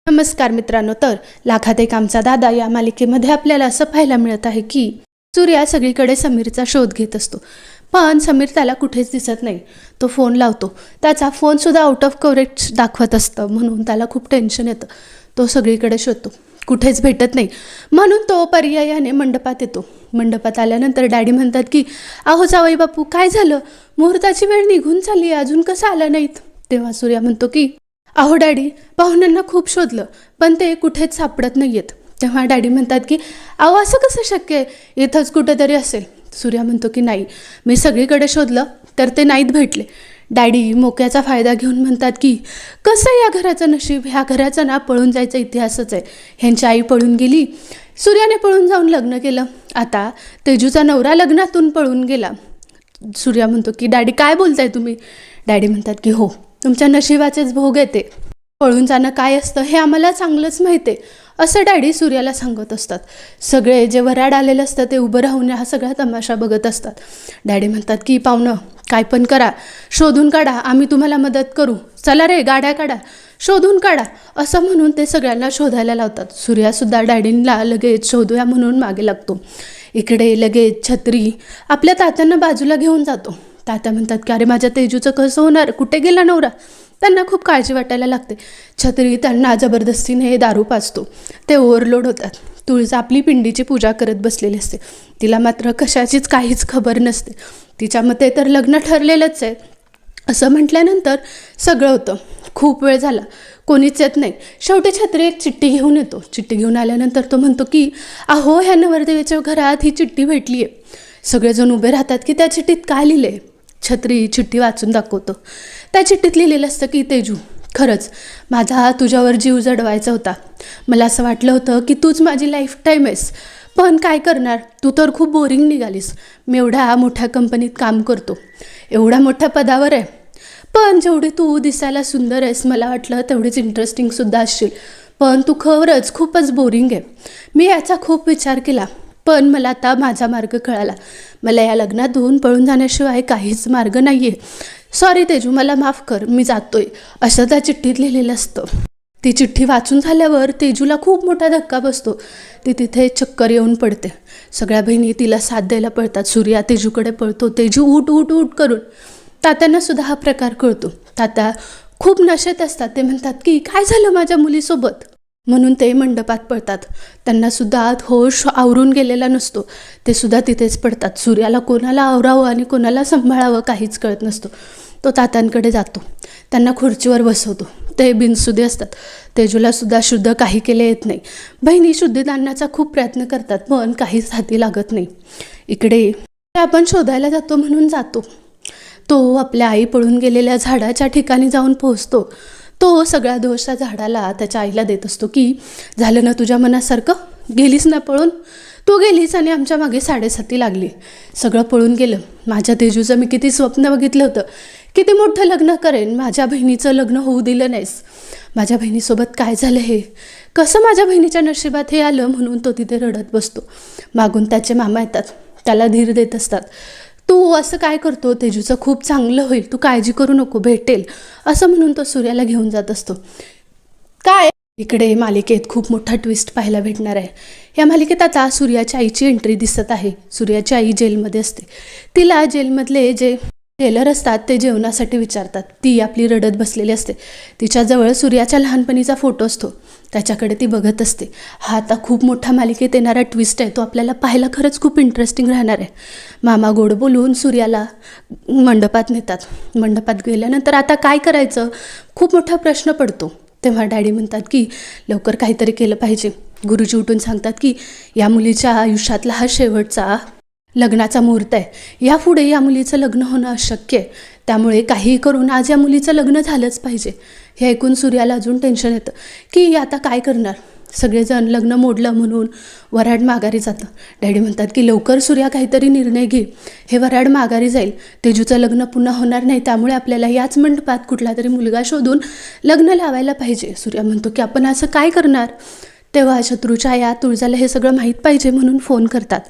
नमस्कार मित्रांनो, तर लाखात एक आमचा दादा या मालिकेमध्ये आपल्याला असं पाहायला मिळत आहे की सूर्या सगळीकडे समीरचा शोध घेत असतो, पण समीर त्याला कुठेच दिसत नाही. तो फोन लावतो, त्याचा फोनसुद्धा आउट ऑफ कव्हरेज दाखवत असतं, म्हणून त्याला खूप टेन्शन येतं. तो सगळीकडे शोधतो, कुठेच भेटत नाही, म्हणून तो पर्यायाने मंडपात येतो. मंडपात आल्यानंतर डॅडी म्हणतात की अहो जावई बापू, काय झालं? मुहूर्ताची वेळ निघून चालली, अजून कसं आलं नाहीत? तेव्हा सूर्या म्हणतो की अहो डॅडी, पाहुण्यांना खूप शोधलं, पण ते कुठेच सापडत नाही आहेत. तेव्हा डॅडी म्हणतात की अहो असं कसं शक्य आहे, इथंच कुठंतरी असेल. सूर्या म्हणतो की नाही, मी सगळीकडे शोधलं तर ते नाहीत भेटले. डॅडी मोक्याचा फायदा घेऊन म्हणतात की कसं या घराचं नशीब, ह्या घराचा ना पळून जायचा इतिहासच आहे. ह्यांची आई पळून गेली, सूर्याने पळून जाऊन लग्न केलं, आता तेजूचा नवरा लग्नातून पळून गेला. सूर्या म्हणतो की डॅडी काय बोलताय तुम्ही? डॅडी म्हणतात की हो, तुमच्या नशिबाचेच भोग येते, पळून जाणं काय असतं हे आम्हाला चांगलंच माहिती आहे, असं डॅडी सूर्याला सांगत असतात. सगळे जे वराड आलेलं असतं ते उभं राहून हा सगळा तमाशा बघत असतात. डॅडी म्हणतात की पाहुणं काय पण करा, शोधून काढा, आम्ही तुम्हाला मदत करू, चला रे गाड्या काढा, शोधून काढा, असं म्हणून ते सगळ्यांना शोधायला लावतात. सूर्यासुद्धा डॅडींना लगेच शोधूया म्हणून मागे लागतो. इकडे लगेच छत्री आपल्या तात्यांना बाजूला घेऊन जातो. तात्या म्हणतात की अरे माझ्या तेजूचं कसं होणार, कुठे गेला नवरा? त्यांना खूप काळजी वाटायला लागते. छत्री त्यांना जबरदस्तीने दारू पाजतो, ते ओव्हरलोड होतात. तुळजा आपली पिंडीची पूजा करत बसलेली असते, तिला मात्र कशाचीच काहीच खबर नसते. तिच्या मते तर लग्न ठरलेलंच आहे. असं म्हटल्यानंतर सगळं होतं. खूप वेळ झाला, कोणीच येत नाही. शेवटी छत्री एक चिठ्ठी घेऊन येतो. चिठ्ठी घेऊन आल्यानंतर तो म्हणतो की अहो ह्या नवरदेवाच्या घरात ही चिठ्ठी भेटली आहे. सगळेजण उभे राहतात की त्या चिठ्ठीत काय लिहिलं आहे. छत्री चिठ्ठी वाचून दाखवतो. त्या चिठ्ठीत लिहिलेलं असतं की तेजू, खरंच माझा तुझ्यावर जीव जडवायचा होता. मला असं वाटलं होतं की तूच माझी लाईफ टाईम आहेस, पण काय करणार, तू तर खूप बोरिंग निघालीस. मी एवढ्या मोठ्या कंपनीत काम करतो, एवढ्या मोठ्या पदावर आहे, पण जेवढी तू दिसायला सुंदर आहेस मला वाटलं तेवढीच इंटरेस्टिंगसुद्धा असशील, पण तू खरंच खूपच बोरिंग आहे. मी याचा खूप विचार केला, पण मला आता माझा मार्ग कळाला. मला या लग्नातून पळून जाण्याशिवाय काहीच मार्ग नाही आहे. सॉरी तेजू, मला माफ कर, मी जातोय, असं त्या चिठ्ठीत लिहिलेलं असतं. ती चिठ्ठी वाचून झाल्यावर तेजूला खूप मोठा धक्का बसतो. ती तिथे चक्कर येऊन पडते. सगळ्या बहिणी तिला साथ द्यायला पळतात. सूर्या तेजूकडे पळतो, तेजू उठ उठ उठ करून. तात्यांना सुद्धा हा प्रकार कळतो. तात्या खूप नशेत असतात. ते म्हणतात की काय झालं माझ्या मुलीसोबत, म्हणून ते मंडपात पळतात. त्यांनासुद्धा होश आवरून गेलेला नसतो, ते सुद्धा तिथेच पडतात. सूर्याला कोणाला आवरावं आणि कोणाला सांभाळावं काहीच कळत नसतो. तो तात्यांकडे जातो, त्यांना खुर्चीवर बसवतो. ते बिनशुद्धी असतात. तेजूलासुद्धा शुद्ध काही केले येत नाही. बहिणी शुद्धीत आणण्याचा खूप प्रयत्न करतात, पण काहीच हाती लागत नाही. इकडे आपण शोधायला जातो म्हणून जातो. तो आपल्या आई पळून गेलेल्या झाडाच्या ठिकाणी जाऊन पोहोचतो. तो सगळा दोष त्या झाडाला त्याच्या आईला देत असतो की झालं ना तुझ्या मनासारखं, गेलीस ना पळून, तू गेलीस आणि आमच्या मागे साडेसाती लागली, सगळं पळून गेलं. माझ्या तेजूचं मी किती स्वप्न बघितलं होतं, किती मोठं लग्न करेन, माझ्या बहिणीचं लग्न होऊ दिलं नाहीस. माझ्या बहिणीसोबत काय झालं, हे कसं माझ्या बहिणीच्या नशिबात हे आलं, म्हणून तो तिथे रडत बसतो. मागून त्याचे मामा येतात, त्याला धीर देत असतात. तू असं काय करतो, तेजूचं खूप चांगलं होईल, तू काळजी करू नको, भेटेल, असं म्हणून तो सूर्याला घेऊन जात असतो. काय इकडे मालिकेत खूप मोठा ट्विस्ट पाहायला भेटणार आहे. या मालिकेत आता सूर्याच्या आईची एंट्री दिसत आहे. सूर्याची आई जेलमध्ये असते. तिला जेलमधले जे जेलर असतात ते जेवणासाठी विचारतात. ती आपली रडत बसलेली असते. तिच्याजवळ सूर्याच्या लहानपणीचा फोटो असतो, त्याच्याकडे ती बघत असते. हा आता खूप मोठा मालिकेत येणारा ट्विस्ट आहे, तो आपल्याला पाहायला खरंच खूप इंटरेस्टिंग राहणार आहे. मामा गोड बोलून सूर्याला मंडपात नेतात. मंडपात गेल्यानंतर आता काय करायचं, खूप मोठा प्रश्न पडतो. तेव्हा डॅडी म्हणतात की लवकर काहीतरी केलं पाहिजे. गुरुजी उठून सांगतात की या मुलीच्या आयुष्यातला हा शेवटचा लग्नाचा मुहूर्त आहे, यापुढे या मुलीचं लग्न होणं अशक्य आहे, त्यामुळे काहीही करून आज या मुलीचं लग्न झालंच पाहिजे. हे ऐकून सूर्याला अजून टेन्शन येतं की आता काय करणार. सगळेजण लग्न मोडलं म्हणून वऱ्हाड माघारी जातं. डॅडी म्हणतात की लवकर सूर्या काहीतरी निर्णय घे, हे वऱ्हाड माघारी जाईल, तेजूचं लग्न पुन्हा होणार नाही, त्यामुळे आपल्याला याच मंडपात कुठला तरी मुलगा शोधून लग्न लावायला पाहिजे. सूर्या म्हणतो की आपण असं काय करणार. तेव्हा शत्रूच्या या तुळजाला हे सगळं माहीत पाहिजे म्हणून फोन करतात,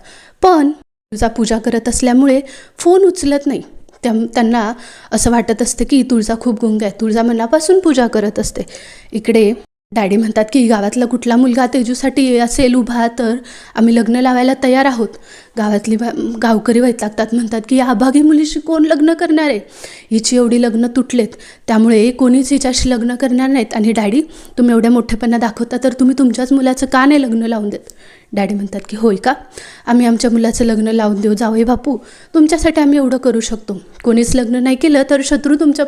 पण तुळजा पूजा करत असल्यामुळे फोन उचलत नाही. त्यांना असं वाटत असतं की तुळजा खूप गुंग आहे, तुळजा मनापासून पूजा करत असते. इकडे डॅडी म्हणतात की गावातला कुठला मुलगा तेजूसाठी असेल उभा तर आम्ही लग्न लावायला तयार आहोत. गावातली गावकरी वैतागतात, म्हणतात की या अभागी मुलीशी कोण लग्न करणार आहे, हिची एवढी लग्न तुटलेत त्यामुळे कोणीच हिच्याशी लग्न करणार नाहीत. आणि डॅडी तुम्ही एवढ्या मोठेपणा दाखवता तर तुम्ही तुमच्याच मुलाचं का नाही लग्न लावून देत. डॅडी म्हणतात की होय का, आम्ही आमच्या मुलाचं लग्न लावून देऊ जावई बापू, तुमच्यासाठी आम्ही एवढं करू शकतो. कोणीच लग्न नाही केलं तर शत्रू तुमच्या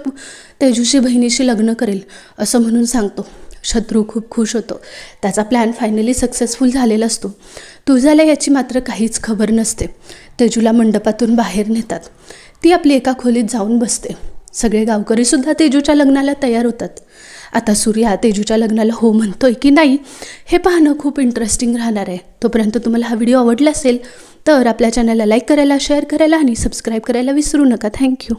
तेजूशी बहिणीशी लग्न करेल असं म्हणून सांगतो. शत्रू खूप खुश होतो, त्याचा प्लॅन फायनली सक्सेसफुल झालेला असतो. तुळजाला याची मात्र काहीच खबर नसते. तेजूला मंडपातून बाहेर नेतात, ती आपली एका खोलीत जाऊन बसते. सगळे गावकरीसुद्धा तेजूच्या लग्नाला तयार होतात. आता सूर्या तेजूच्या लग्नाला हो म्हणतोय की नाही हे पाहणं खूप इंटरेस्टिंग राहणार आहे. तोपर्यंत तुम्हाला हा व्हिडिओ आवडला असेल तर आपल्या चॅनलला लाईक करायला, शेअर करायला आणि सबस्क्राईब करायला विसरू नका. थँक्यू.